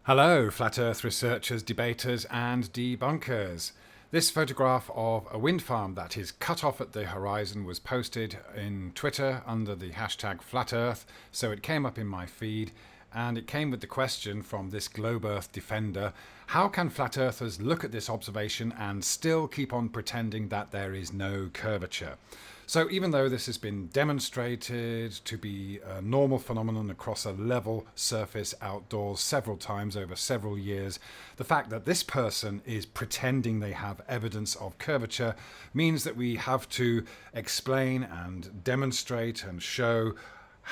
Hello, Flat Earth researchers, debaters and debunkers. This photograph of a wind farm that is cut off at the horizon was posted in Twitter under the hashtag Flat Earth, so it came up in my feed, and it came with the question from this Globe Earth defender: how can flat earthers look at this observation and still keep on pretending that there is no curvature? So even though this has been demonstrated to be a normal phenomenon across a level surface outdoors several times over several years, the fact that this person is pretending they have evidence of curvature means that we have to explain and demonstrate and show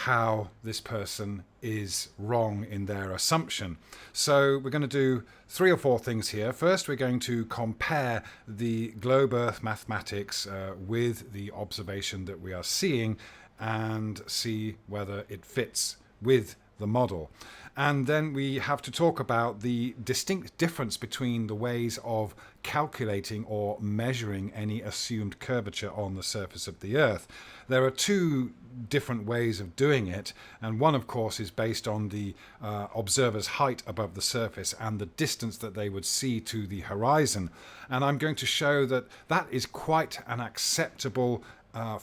how this person is wrong in their assumption. So we're going to do 3 or 4 things here. First, we're going to compare the globe Earth mathematics with the observation that we are seeing and see whether it fits with the model. And then we have to talk about the distinct difference between the ways of calculating or measuring any assumed curvature on the surface of the Earth. There are 2 different ways of doing it, and one of course is based on the observer's height above the surface and the distance that they would see to the horizon. And I'm going to show that that is quite an acceptable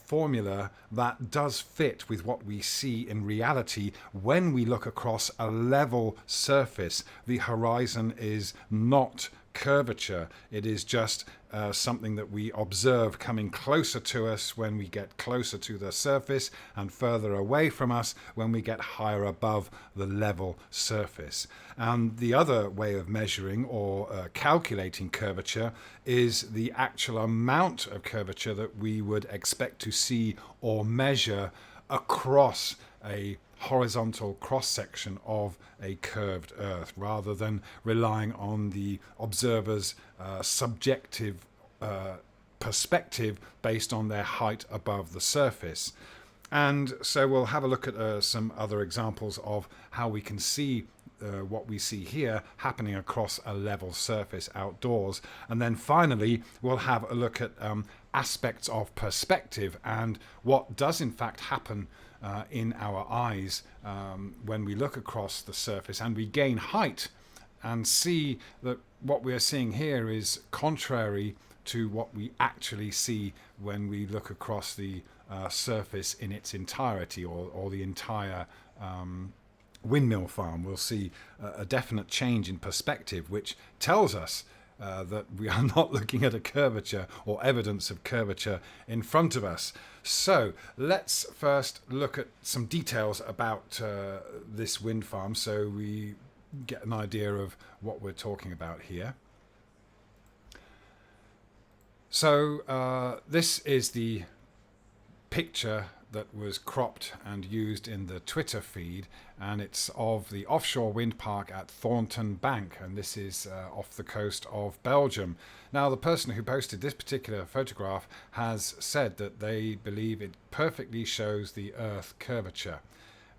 formula that does fit with what we see in reality when we look across a level surface. The horizon is not curvature, it is just something that we observe coming closer to us when we get closer to the surface and further away from us when we get higher above the level surface. And the other way of measuring or calculating curvature is the actual amount of curvature that we would expect to see or measure across a horizontal cross-section of a curved Earth, rather than relying on the observer's subjective perspective based on their height above the surface. And so we'll have a look at some other examples of how we can see what we see here happening across a level surface outdoors. And then finally, we'll have a look at aspects of perspective and what does in fact happen in our eyes when we look across the surface and we gain height and see that what we are seeing here is contrary to what we actually see when we look across the surface in its entirety, or the entire windmill farm. We'll see a definite change in perspective, which tells us that we are not looking at a curvature or evidence of curvature in front of us. So let's first look at some details about this wind farm so we get an idea of what we're talking about here. So this is the picture that was cropped and used in the Twitter feed, and it's of the offshore wind park at Thornton Bank, and this is off the coast of Belgium. Now, the person who posted this particular photograph has said that they believe it perfectly shows the Earth curvature.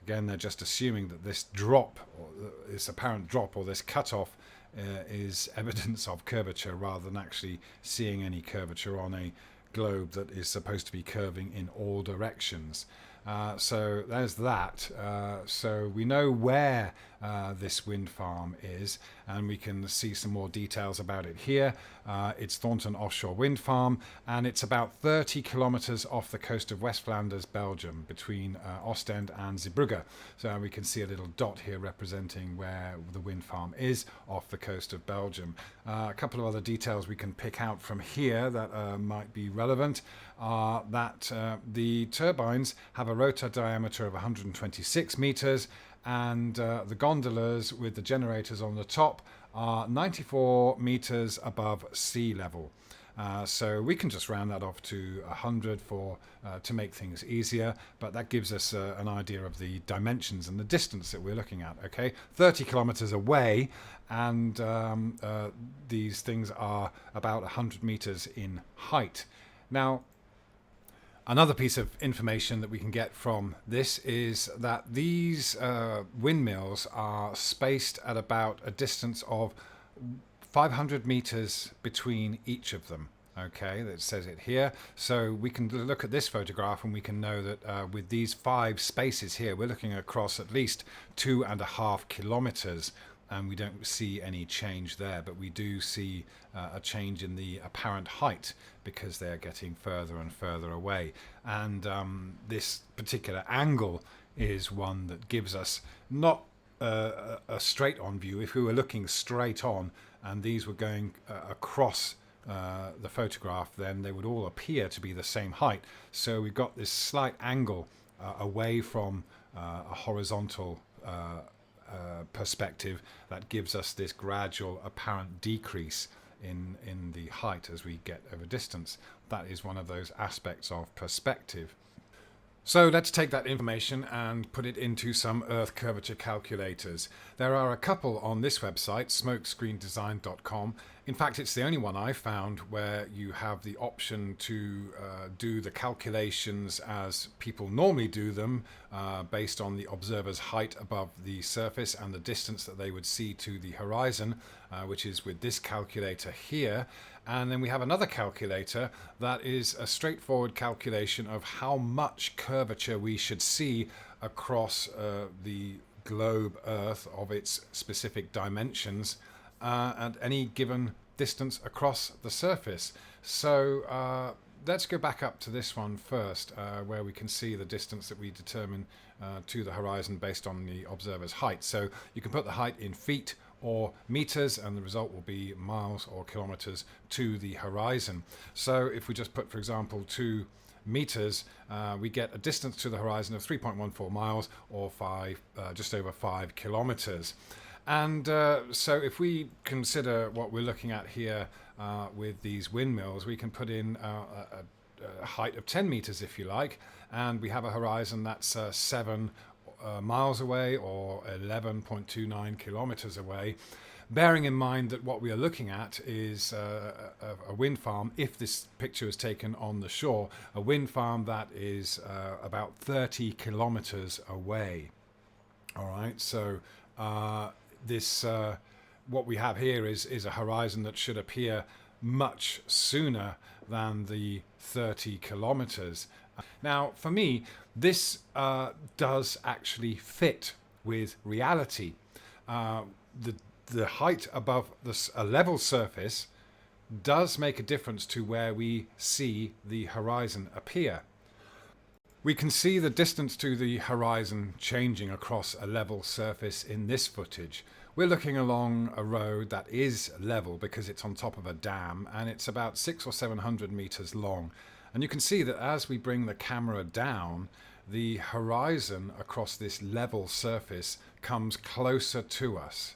Again, they're just assuming that this drop, or this apparent drop, or this cutoff is evidence of curvature rather than actually seeing any curvature on a globe that is supposed to be curving in all directions. So there's that. So we know where this wind farm is, and we can see some more details about it here. It's Thornton Offshore Wind Farm, and it's about 30 kilometers off the coast of West Flanders, Belgium, between Ostend and Zeebrugge. So we can see a little dot here representing where the wind farm is off the coast of Belgium. A couple of other details we can pick out from here that might be relevant are that the turbines have a rotor diameter of 126 meters, and the gondolas with the generators on the top are 94 meters above sea level. So we can just round that off to 100 to make things easier, but that gives us an idea of the dimensions and the distance that we're looking at. Okay, 30 kilometers away, and these things are about 100 meters in height. Now, another piece of information that we can get from this is that these windmills are spaced at about a distance of 500 meters between each of them. Okay, that says it here. So we can look at this photograph and we can know that with these 5 spaces here, we're looking across at least 2.5 kilometers and we don't see any change there, but we do see a change in the apparent height because they're getting further and further away. And this particular angle is one that gives us not a straight on view. If we were looking straight on and these were going across the photograph, then they would all appear to be the same height. So we've got this slight angle away from a horizontal perspective that gives us this gradual apparent decrease in the height as we get over distance. That is one of those aspects of perspective. So let's take that information and put it into some Earth curvature calculators. There are a couple on this website, smokescreendesign.com. In fact, it's the only one I found where you have the option to do the calculations as people normally do them, based on the observer's height above the surface and the distance that they would see to the horizon, which is with this calculator here. And then we have another calculator that is a straightforward calculation of how much curvature we should see across the globe Earth of its specific dimensions at any given distance across the surface. So let's go back up to this one first, where we can see the distance that we determine to the horizon based on the observer's height. So you can put the height in feet or meters, and the result will be miles or kilometers to the horizon. So if we just put, for example, 2 meters, we get a distance to the horizon of 3.14 miles, or just over 5 kilometers. And so if we consider what we're looking at here with these windmills, we can put in a height of 10 meters, if you like, and we have a horizon that's 7 miles away, or 11.29 kilometers away, bearing in mind that what we are looking at is a wind farm. If this picture is taken on the shore, a wind farm that is about 30 kilometers away. All right, so this what we have here is a horizon that should appear much sooner than the 30 kilometers. Now, for me, this does actually fit with reality. The height above a level surface does make a difference to where we see the horizon appear. We can see the distance to the horizon changing across a level surface in this footage. We're looking along a road that is level because it's on top of a dam, and it's about 600 or 700 meters long. And you can see that as we bring the camera down, the horizon across this level surface comes closer to us.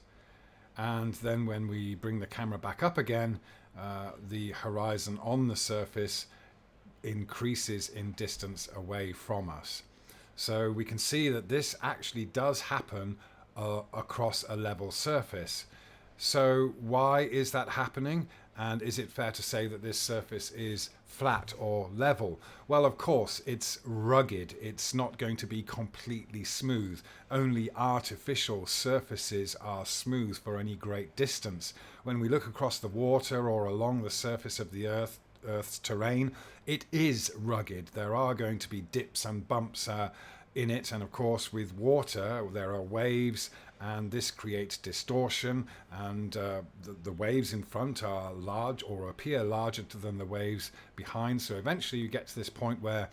And then when we bring the camera back up again, the horizon on the surface increases in distance away from us. So we can see that this actually does happen across a level surface. So why is that happening? And is it fair to say that this surface is flat or level? Well, of course, it's rugged. It's not going to be completely smooth. Only artificial surfaces are smooth for any great distance. When we look across the water or along the surface of the Earth's terrain, it is rugged. There are going to be dips and bumps in it, and of course with water there are waves, and this creates distortion, and the waves in front are large or appear larger than the waves behind. So eventually you get to this point where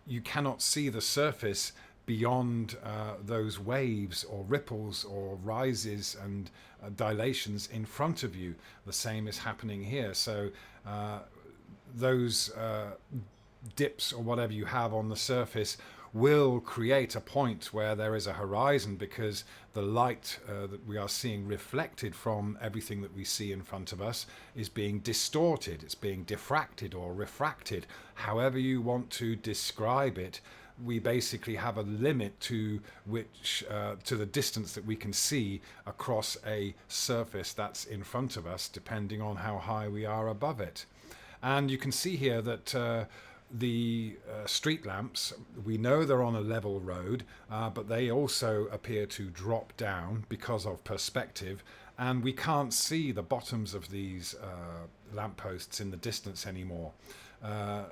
you cannot see the surface beyond those waves or ripples or rises and dilations in front of you. The same is happening here. So those dips or whatever you have on the surface will create a point where there is a horizon, because the light that we are seeing reflected from everything that we see in front of us is being distorted, it's being diffracted or refracted, however you want to describe it. We basically have a limit to which to the distance that we can see across a surface that's in front of us, depending on how high we are above it. And you can see here that the street lamps, we know they're on a level road, but they also appear to drop down because of perspective, and we can't see the bottoms of these lampposts in the distance anymore.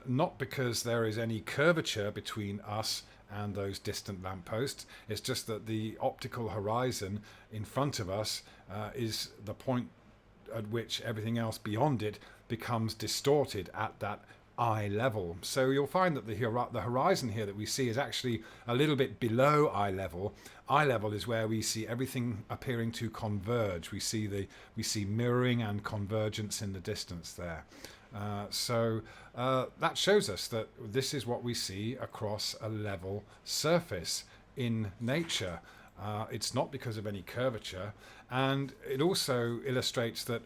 Not because there is any curvature between us and those distant lampposts. It's just that the optical horizon in front of us is the point at which everything else beyond it becomes distorted at that eye level. So you'll find that the horizon here that we see is actually a little bit below eye level. Eye level is where we see everything appearing to converge. We see mirroring and convergence in the distance there. So that shows us that this is what we see across a level surface in nature. It's not because of any curvature, and it also illustrates that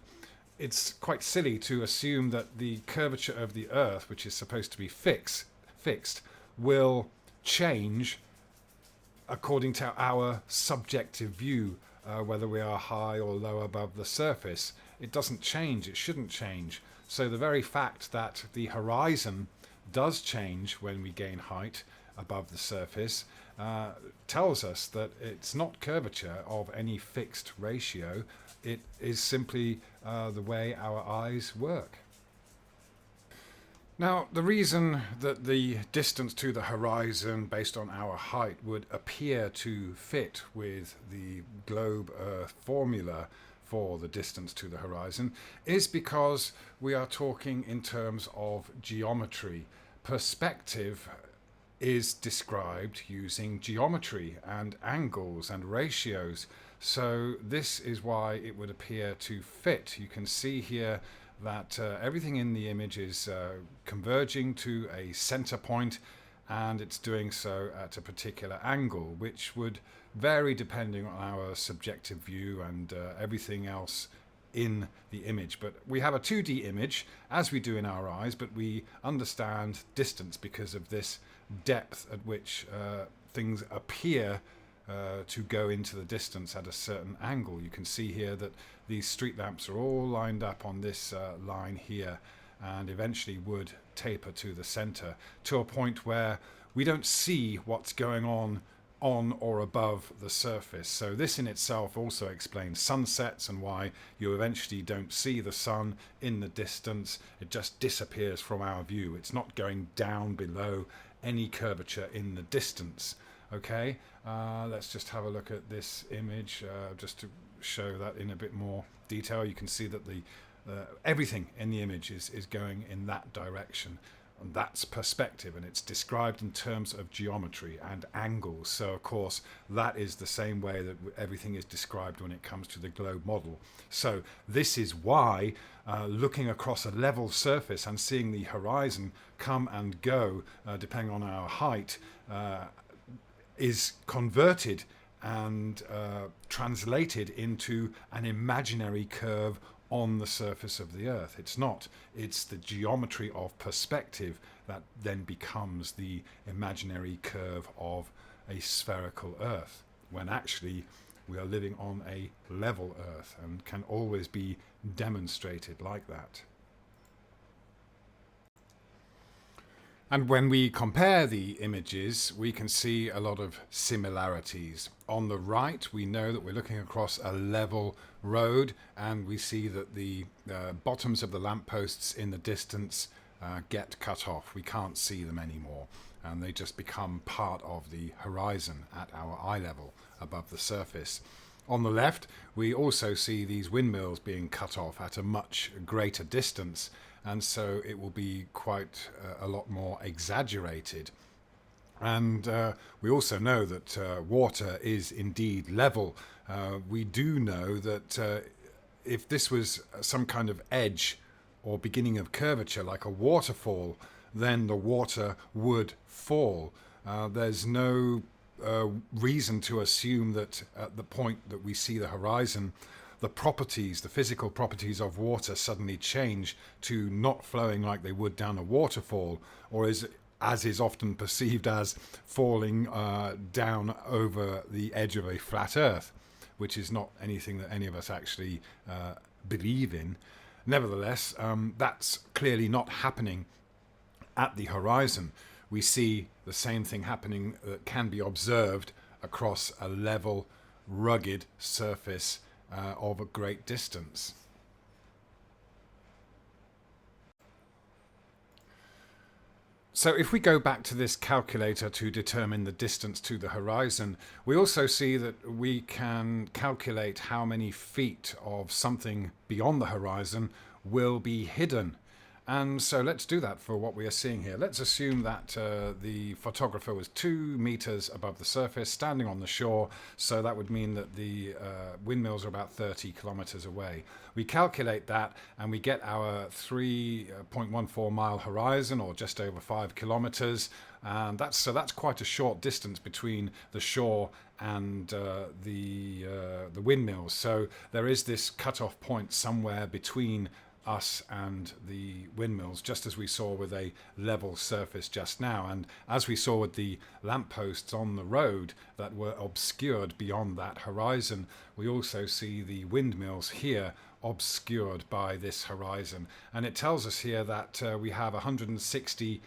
it's quite silly to assume that the curvature of the Earth, which is supposed to be fixed, will change according to our subjective view, whether we are high or low above the surface. It doesn't change. It shouldn't change. So the very fact that the horizon does change when we gain height above the surface tells us that it's not curvature of any fixed ratio. It is simply the way our eyes work. Now, the reason that the distance to the horizon based on our height would appear to fit with the globe Earth formula for the distance to the horizon is because we are talking in terms of geometry. Perspective is described using geometry and angles and ratios. So this is why it would appear to fit. You can see here that everything in the image is converging to a center point, and it's doing so at a particular angle, which would vary depending on our subjective view and everything else in the image. But we have a 2D image, as we do in our eyes, but we understand distance because of this depth at which things appear to go into the distance at a certain angle. You can see here that these street lamps are all lined up on this line here, and eventually would taper to the center to a point where we don't see what's going on or above the surface. So this in itself also explains sunsets and why you eventually don't see the sun in the distance. It just disappears from our view. It's not going down below any curvature in the distance. Okay, let's just have a look at this image just to show that in a bit more detail. You can see that the everything in the image is going in that direction, and that's perspective, and it's described in terms of geometry and angles. So of course that is the same way that everything is described when it comes to the globe model. So this is why looking across a level surface and seeing the horizon come and go depending on our height is converted and translated into an imaginary curve on the surface of the Earth. It's not. It's the geometry of perspective that then becomes the imaginary curve of a spherical Earth, when actually we are living on a level Earth and can always be demonstrated like that. And when we compare the images, we can see a lot of similarities. On the right, we know that we're looking across a level road, and we see that the bottoms of the lampposts in the distance get cut off. We can't see them anymore, and they just become part of the horizon at our eye level above the surface. On the left, we also see these windmills being cut off at a much greater distance, and so it will be quite a lot more exaggerated. And we also know that water is indeed level. We do know that if this was some kind of edge or beginning of curvature, like a waterfall, then the water would fall. There's no reason to assume that at the point that we see the horizon, the properties, the physical properties of water suddenly change to not flowing like they would down a waterfall, or as is often perceived as falling down over the edge of a flat earth, which is not anything that any of us actually believe in. Nevertheless, that's clearly not happening at the horizon. We see the same thing happening that can be observed across a level, rugged surface of a great distance. So if we go back to this calculator to determine the distance to the horizon, we also see that we can calculate how many feet of something beyond the horizon will be hidden. And so let's do that for what we are seeing here. Let's assume that the photographer was 2 meters above the surface, standing on the shore. So that would mean that the windmills are about 30 kilometers away. We calculate that and we get our 3.14 mile horizon, or just over 5 kilometers. And that's quite a short distance between the shore and the windmills. So there is this cutoff point somewhere between us and the windmills, just as we saw with a level surface just now, and as we saw with the lampposts on the road that were obscured beyond that horizon, we also see the windmills here obscured by this horizon. And it tells us here that we have 160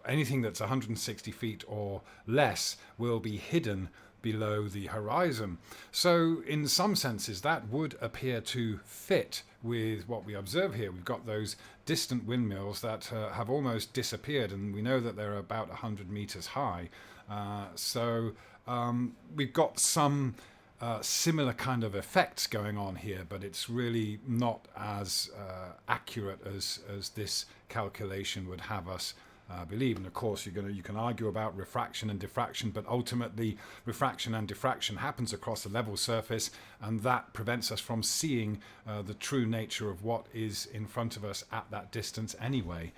anything that's 160 feet or less will be hidden below the horizon. So in some senses that would appear to fit with what we observe here. We've got those distant windmills that have almost disappeared, and we know that they're about 100 meters high. So we've got some similar kind of effects going on here, but it's really not as accurate as this calculation would have us believe. And of course you can argue about refraction and diffraction, but ultimately refraction and diffraction happens across a level surface, and that prevents us from seeing the true nature of what is in front of us at that distance anyway.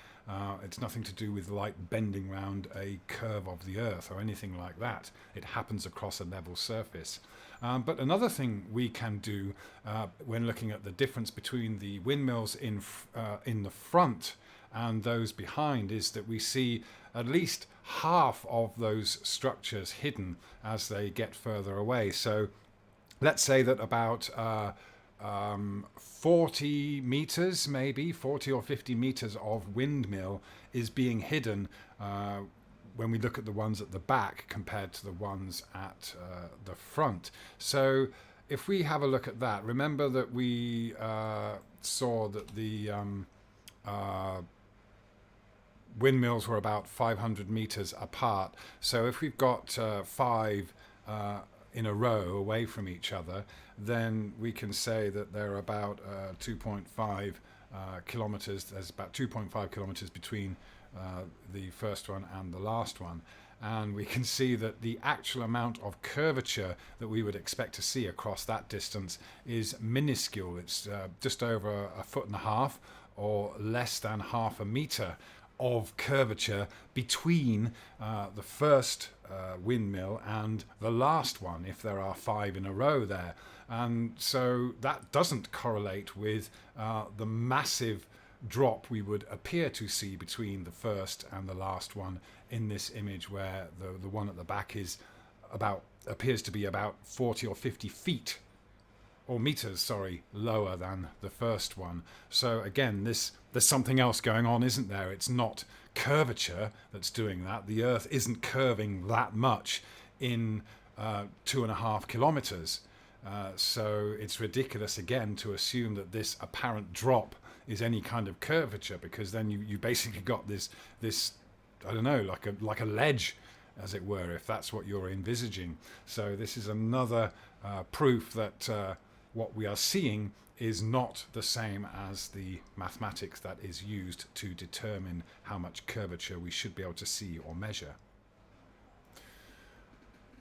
It's nothing to do with light bending round a curve of the earth or anything like that. It happens across a level surface. But another thing we can do when looking at the difference between the windmills in the front and those behind is that we see at least half of those structures hidden as they get further away. So let's say that about 40 meters, maybe 40 or 50 meters of windmill is being hidden when we look at the ones at the back compared to the ones at the front. So if we have a look at that, remember that we saw that the windmills were about 500 meters apart. So if we've got 5 in a row away from each other, then we can say that they're about 2.5 kilometers. There's about 2.5 kilometers between the first one and the last one. And we can see that the actual amount of curvature that we would expect to see across that distance is minuscule. It's just over 1.5 feet or less than half a meter of curvature between the first windmill and the last one, if there are 5 in a row there. And so that doesn't correlate with the massive drop we would appear to see between the first and the last one in this image, where the one at the back appears to be about 40 or 50 feet or meters, lower than the first one. So again, there's something else going on, isn't there? It's not curvature that's doing that. The Earth isn't curving that much in 2.5 kilometers. So it's ridiculous again to assume that this apparent drop is any kind of curvature, because then you basically got this I don't know, like a ledge, as it were, if that's what you're envisaging. So this is another proof that what we are seeing is not the same as the mathematics that is used to determine how much curvature we should be able to see or measure.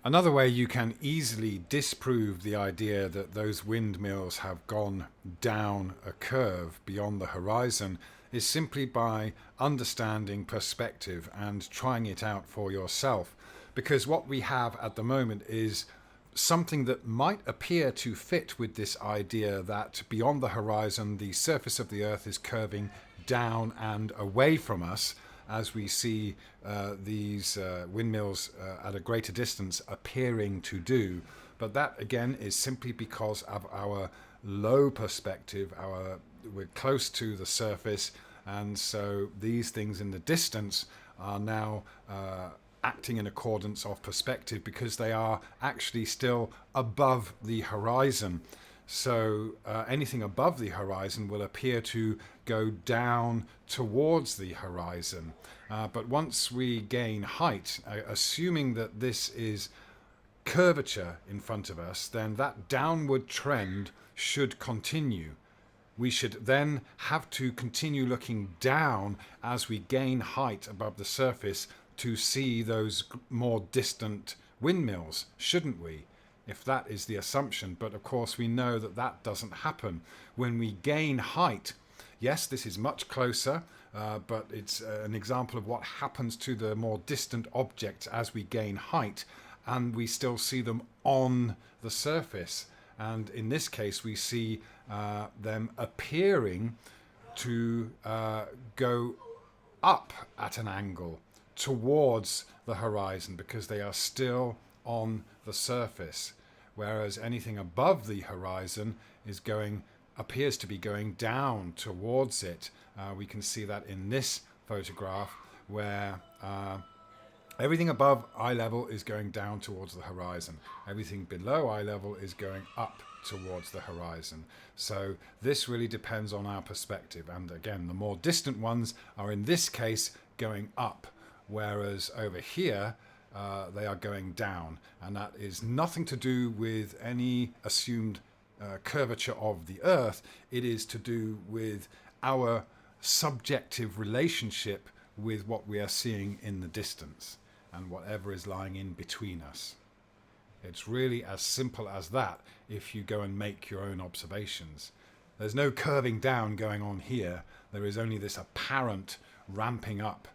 Another way you can easily disprove the idea that those windmills have gone down a curve beyond the horizon is simply by understanding perspective and trying it out for yourself. Because what we have at the moment is something that might appear to fit with this idea that beyond the horizon the surface of the Earth is curving down and away from us, as we see these windmills at a greater distance appearing to do. But that again is simply because of our low perspective. We're close to the surface, and so these things in the distance are now acting in accordance of perspective, because they are actually still above the horizon. So anything above the horizon will appear to go down towards the horizon. But once we gain height, assuming that this is curvature in front of us, then that downward trend should continue. We should then have to continue looking down as we gain height above the surface to see those more distant windmills, shouldn't we? If that is the assumption. But of course we know that that doesn't happen. When we gain height, yes, this is much closer, but it's an example of what happens to the more distant objects as we gain height, and we still see them on the surface. And in this case, we see them appearing to go up at an angle towards the horizon because they are still on the surface. Whereas anything above the horizon appears to be going down towards it. We can see that in this photograph where everything above eye level is going down towards the horizon. Everything below eye level is going up towards the horizon. So this really depends on our perspective. And again, the more distant ones are in this case going up, whereas over here they are going down. And that is nothing to do with any assumed curvature of the Earth. It is to do with our subjective relationship with what we are seeing in the distance and whatever is lying in between us. It's really as simple as that if you go and make your own observations. There's no curving down going on here. There is only this apparent ramping up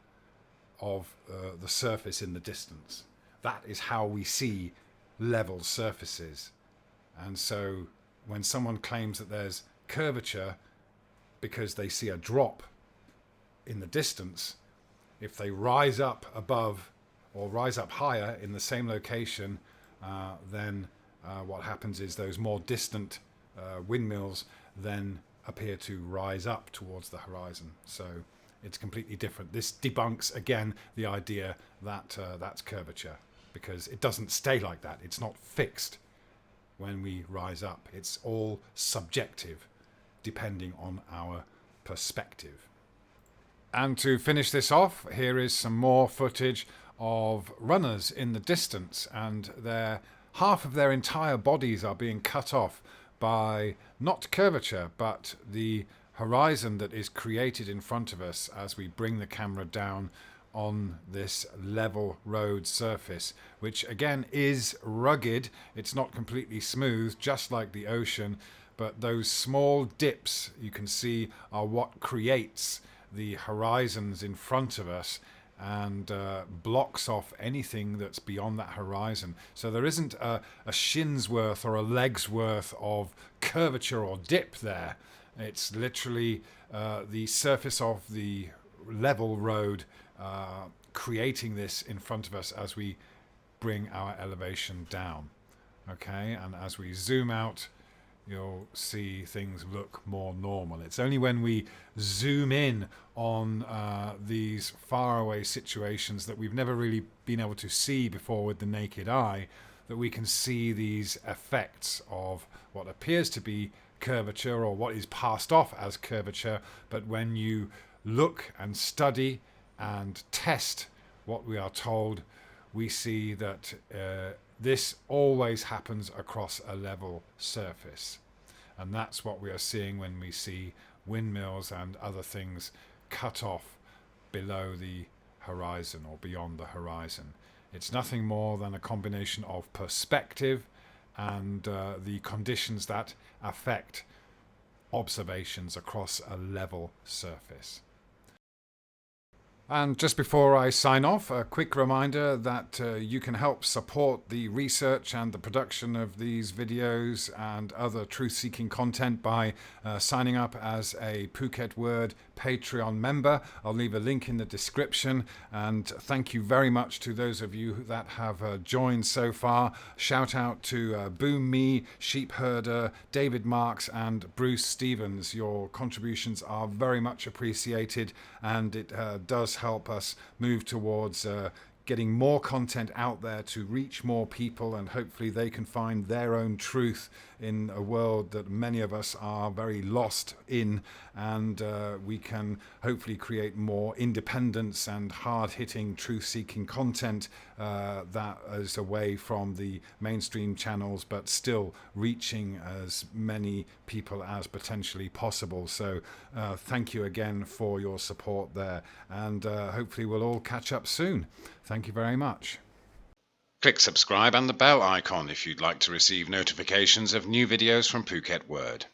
of the surface in the distance. That is how we see level surfaces. And so when someone claims that there's curvature because they see a drop in the distance, if they rise up above or rise up higher in the same location, then what happens is those more distant windmills then appear to rise up towards the horizon. So it's completely different. This debunks, again, the idea that that's curvature, because it doesn't stay like that. It's not fixed when we rise up. It's all subjective, depending on our perspective. And to finish this off, here is some more footage of runners in the distance, and half of their entire bodies are being cut off by not curvature but the horizon that is created in front of us as we bring the camera down on this level road surface, which again is rugged. It's not completely smooth, just like the ocean, but those small dips you can see are what creates the horizons in front of us and blocks off anything that's beyond that horizon. So there isn't a shin's worth or a leg's worth of curvature or dip there. It's literally the surface of the level road creating this in front of us as we bring our elevation down. Okay, and as we zoom out, you'll see things look more normal. It's only when we zoom in on these faraway situations that we've never really been able to see before with the naked eye that we can see these effects of what appears to be curvature or what is passed off as curvature. But when you look and study and test what we are told, we see that this always happens across a level surface. And that's what we are seeing when we see windmills and other things cut off below the horizon or beyond the horizon. It's nothing more than a combination of perspective and the conditions that affect observations across a level surface. And just before I sign off, a quick reminder that you can help support the research and the production of these videos and other truth-seeking content by signing up as a Phuket Word Patreon member. I'll leave a link in the description, and thank you very much to those of you that have joined so far. Shout out to Boom Me, Sheep Herder, David Marks and Bruce Stevens. Your contributions are very much appreciated, and it does help us move towards getting more content out there to reach more people, and hopefully they can find their own truth in a world that many of us are very lost in, and we can hopefully create more independence and hard-hitting truth-seeking content that is away from the mainstream channels but still reaching as many people as potentially possible. So thank you again for your support there, and hopefully we'll all catch up soon. Thank you very much. Click subscribe and the bell icon if you'd like to receive notifications of new videos from Phuket Word.